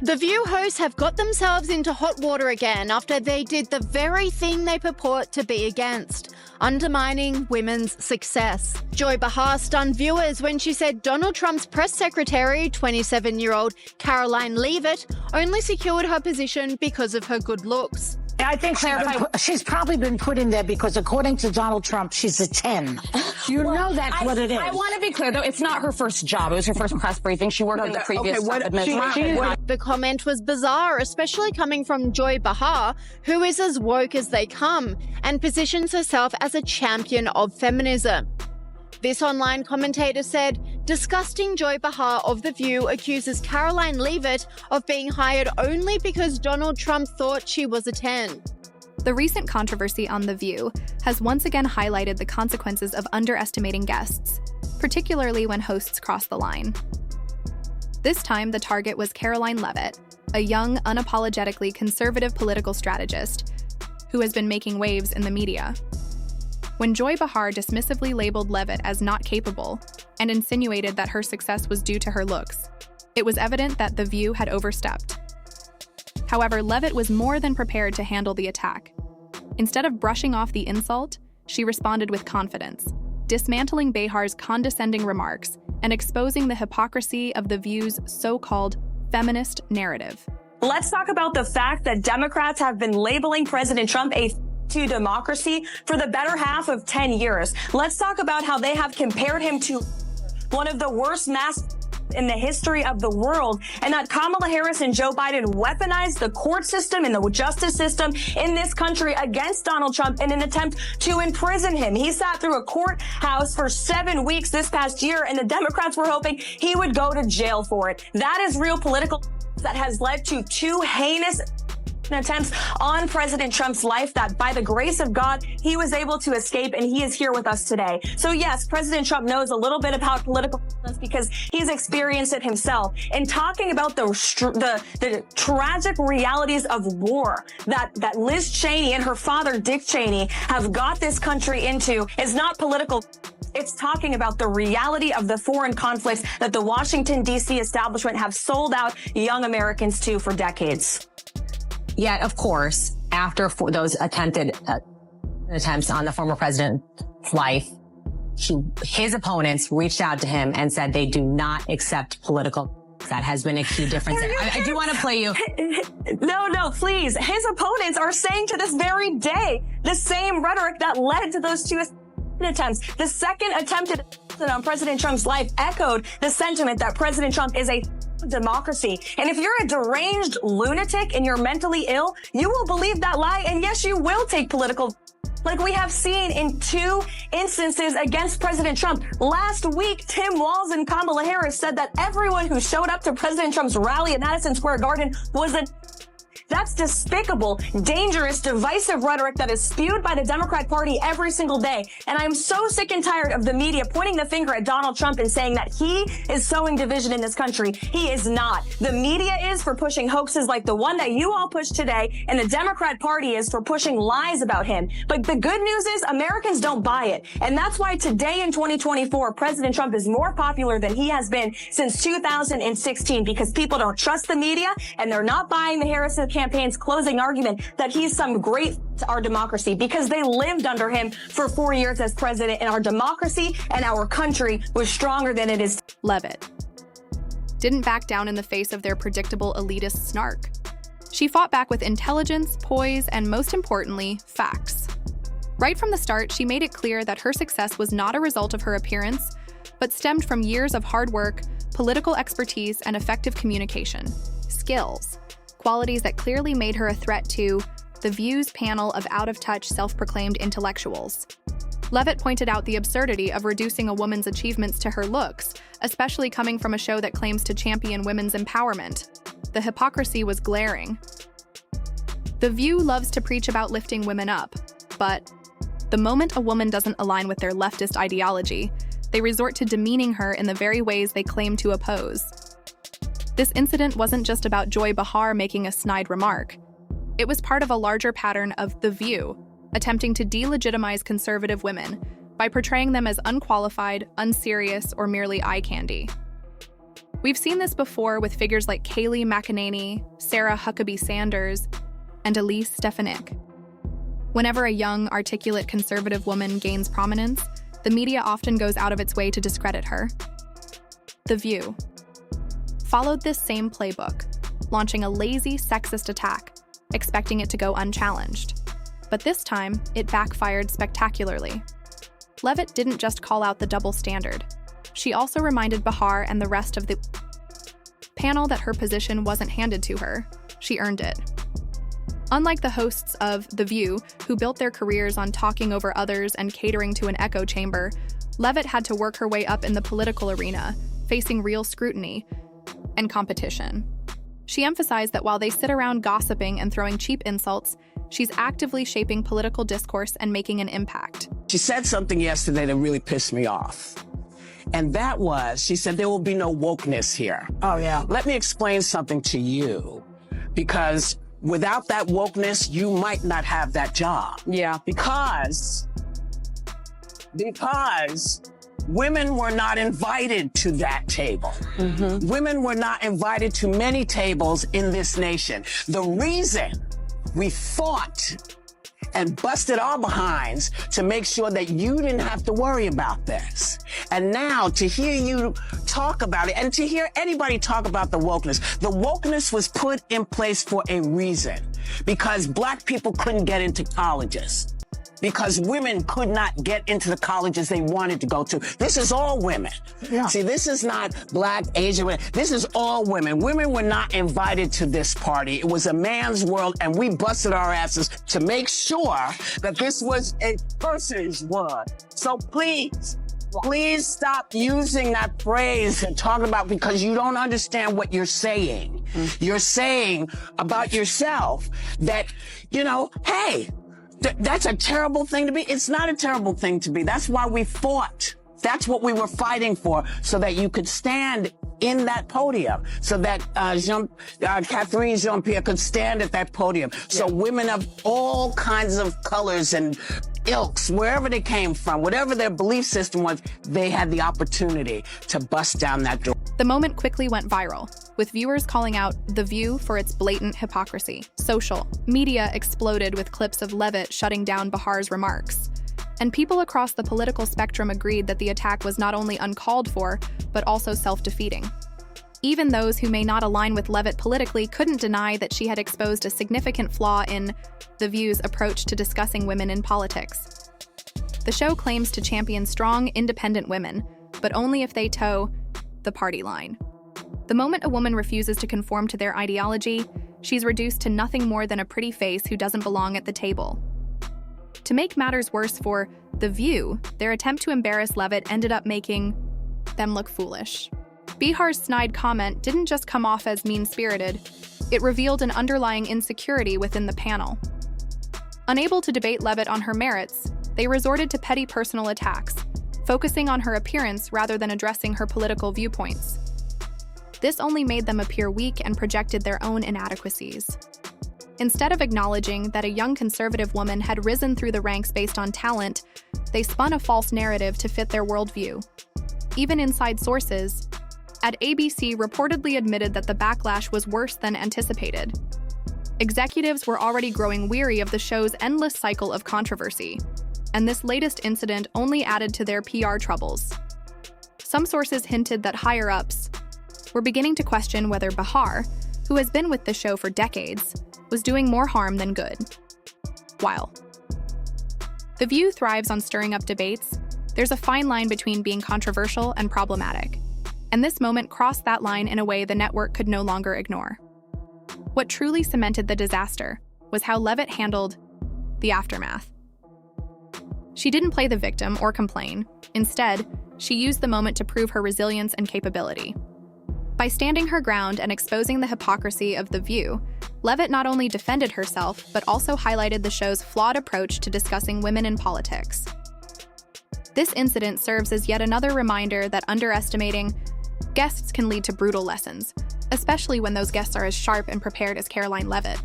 The View hosts have got themselves into hot water again after they did the very thing they purport to be against, undermining women's success. Joy Behar stunned viewers when she said Donald Trump's press secretary, 27-year-old Karoline Leavitt, only secured her position because of her good looks. I think she's probably been put in there because, according to Donald Trump, she's a 10. You know that's what it is. I want to be clear, though. It's not her first job. It was her first press briefing. She worked in the previous administration. The comment was bizarre, especially coming from Joy Behar, who is as woke as they come and positions herself as a champion of feminism. This online commentator said, disgusting Joy Behar of The View accuses Karoline Leavitt of being hired only because Donald Trump thought she was a 10. The recent controversy on The View has once again highlighted the consequences of underestimating guests, particularly when hosts cross the line. This time, the target was Karoline Leavitt, a young, unapologetically conservative political strategist who has been making waves in the media. When Joy Behar dismissively labeled Leavitt as not capable and insinuated that her success was due to her looks, it was evident that The View had overstepped. However, Leavitt was more than prepared to handle the attack. Instead of brushing off the insult, she responded with confidence, dismantling Behar's condescending remarks and exposing the hypocrisy of The View's so-called feminist narrative. Let's talk about the fact that Democrats have been labeling President Trump a to democracy for the better half of 10 years. Let's talk about how they have compared him to one of the worst in the history of the world, and that Kamala Harris and Joe Biden weaponized the court system and the justice system in this country against Donald Trump in an attempt to imprison him. He sat through a courthouse for 7 weeks this past year, and the Democrats were hoping he would go to jail for it. That is real political that has led to 2 heinous attempts on President Trump's life that, by the grace of God, he was able to escape, and he is here with us today. So yes, President Trump knows a little bit about political violence because he's experienced it himself. And talking about the tragic realities of war that Liz Cheney and her father, Dick Cheney, have got this country into is not political. It's talking about the reality of the foreign conflicts that the Washington, D.C. establishment have sold out young Americans to for decades. Yet, of course, after those attempted attempts on the former president's life, his opponents reached out to him and said they do not accept political. That has been a key difference. I do want to play you. No, please. His opponents are saying to this very day the same rhetoric that led to those 2 attempts. The second attempted on President Trump's life echoed the sentiment that President Trump is a democracy. And if you're a deranged lunatic and you're mentally ill, you will believe that lie. And yes, you will take political, like we have seen in 2 instances against President Trump. Last week, Tim Walz and Kamala Harris said that everyone who showed up to President Trump's rally at Madison Square Garden was That's despicable, dangerous, divisive rhetoric that is spewed by the Democrat Party every single day. And I'm so sick and tired of the media pointing the finger at Donald Trump and saying that he is sowing division in this country. He is not. The media is for pushing hoaxes like the one that you all pushed today, and the Democrat Party is for pushing lies about him. But the good news is Americans don't buy it. And that's why today in 2024, President Trump is more popular than he has been since 2016, because people don't trust the media and they're not buying the Harris campaign's closing argument that he's some great to our democracy, because they lived under him for 4 years as president, and our democracy and our country was stronger than it is. Leavitt didn't back down in the face of their predictable elitist snark. She fought back with intelligence, poise, and most importantly, facts. Right from the start, she made it clear that her success was not a result of her appearance, but stemmed from years of hard work, political expertise, and effective communication. Skills. Qualities that clearly made her a threat to The View's panel of out-of-touch, self-proclaimed intellectuals. Leavitt pointed out the absurdity of reducing a woman's achievements to her looks, especially coming from a show that claims to champion women's empowerment. The hypocrisy was glaring. The View loves to preach about lifting women up, but the moment a woman doesn't align with their leftist ideology, they resort to demeaning her in the very ways they claim to oppose. This incident wasn't just about Joy Behar making a snide remark. It was part of a larger pattern of The View, attempting to delegitimize conservative women by portraying them as unqualified, unserious, or merely eye candy. We've seen this before with figures like Kayleigh McEnany, Sarah Huckabee Sanders, and Elise Stefanik. Whenever a young, articulate conservative woman gains prominence, the media often goes out of its way to discredit her. The View followed this same playbook, launching a lazy, sexist attack, expecting it to go unchallenged. But this time, it backfired spectacularly. Leavitt didn't just call out the double standard. She also reminded Behar and the rest of the panel that her position wasn't handed to her. She earned it. Unlike the hosts of The View, who built their careers on talking over others and catering to an echo chamber, Leavitt had to work her way up in the political arena, facing real scrutiny and competition. She emphasized that while they sit around gossiping and throwing cheap insults, she's actively shaping political discourse and making an impact. She said something yesterday that really pissed me off. And that was, she said, there will be no wokeness here. Oh, yeah. Let me explain something to you, because without that wokeness, you might not have that job. Yeah. Because women were not invited to that table. Mm-hmm. Women were not invited to many tables in this nation. The reason we fought and busted our behinds to make sure that you didn't have to worry about this. And now to hear you talk about it and to hear anybody talk about the wokeness was put in place for a reason, because Black people couldn't get into colleges, because women could not get into the colleges they wanted to go to. This is all women. Yeah. See, this is not Black, Asian women. This is all women. Women were not invited to this party. It was a man's world, and we busted our asses to make sure that this was a person's world. So please stop using that phrase and talking about, because you don't understand what you're saying. Mm-hmm. You're saying about yourself that, hey, that's a terrible thing to be. It's not a terrible thing to be. That's why we fought. That's what we were fighting for, so that you could stand in that podium, so that Catherine Jean-Pierre could stand at that podium. So women of all kinds of colors and ilks, wherever they came from, whatever their belief system was, they had the opportunity to bust down that door. The moment quickly went viral, with viewers calling out The View for its blatant hypocrisy. Social media exploded with clips of Leavitt shutting down Behar's remarks. And people across the political spectrum agreed that the attack was not only uncalled for, but also self-defeating. Even those who may not align with Leavitt politically couldn't deny that she had exposed a significant flaw in The View's approach to discussing women in politics. The show claims to champion strong, independent women, but only if they toe the party line. The moment a woman refuses to conform to their ideology, she's reduced to nothing more than a pretty face who doesn't belong at the table. To make matters worse for The View, their attempt to embarrass Leavitt ended up making them look foolish. Behar's snide comment didn't just come off as mean-spirited, it revealed an underlying insecurity within the panel. Unable to debate Leavitt on her merits, they resorted to petty personal attacks, focusing on her appearance rather than addressing her political viewpoints. This only made them appear weak and projected their own inadequacies. Instead of acknowledging that a young conservative woman had risen through the ranks based on talent, they spun a false narrative to fit their worldview. Even inside sources at ABC reportedly admitted that the backlash was worse than anticipated. Executives were already growing weary of the show's endless cycle of controversy, and this latest incident only added to their PR troubles. Some sources hinted that higher-ups were beginning to question whether Behar, who has been with the show for decades, was doing more harm than good. While The View thrives on stirring up debates, there's a fine line between being controversial and problematic, and this moment crossed that line in a way the network could no longer ignore. What truly cemented the disaster was how Leavitt handled the aftermath. She didn't play the victim or complain. Instead, she used the moment to prove her resilience and capability. By standing her ground and exposing the hypocrisy of The View, Leavitt not only defended herself, but also highlighted the show's flawed approach to discussing women in politics. This incident serves as yet another reminder that underestimating guests can lead to brutal lessons, especially when those guests are as sharp and prepared as Karoline Leavitt.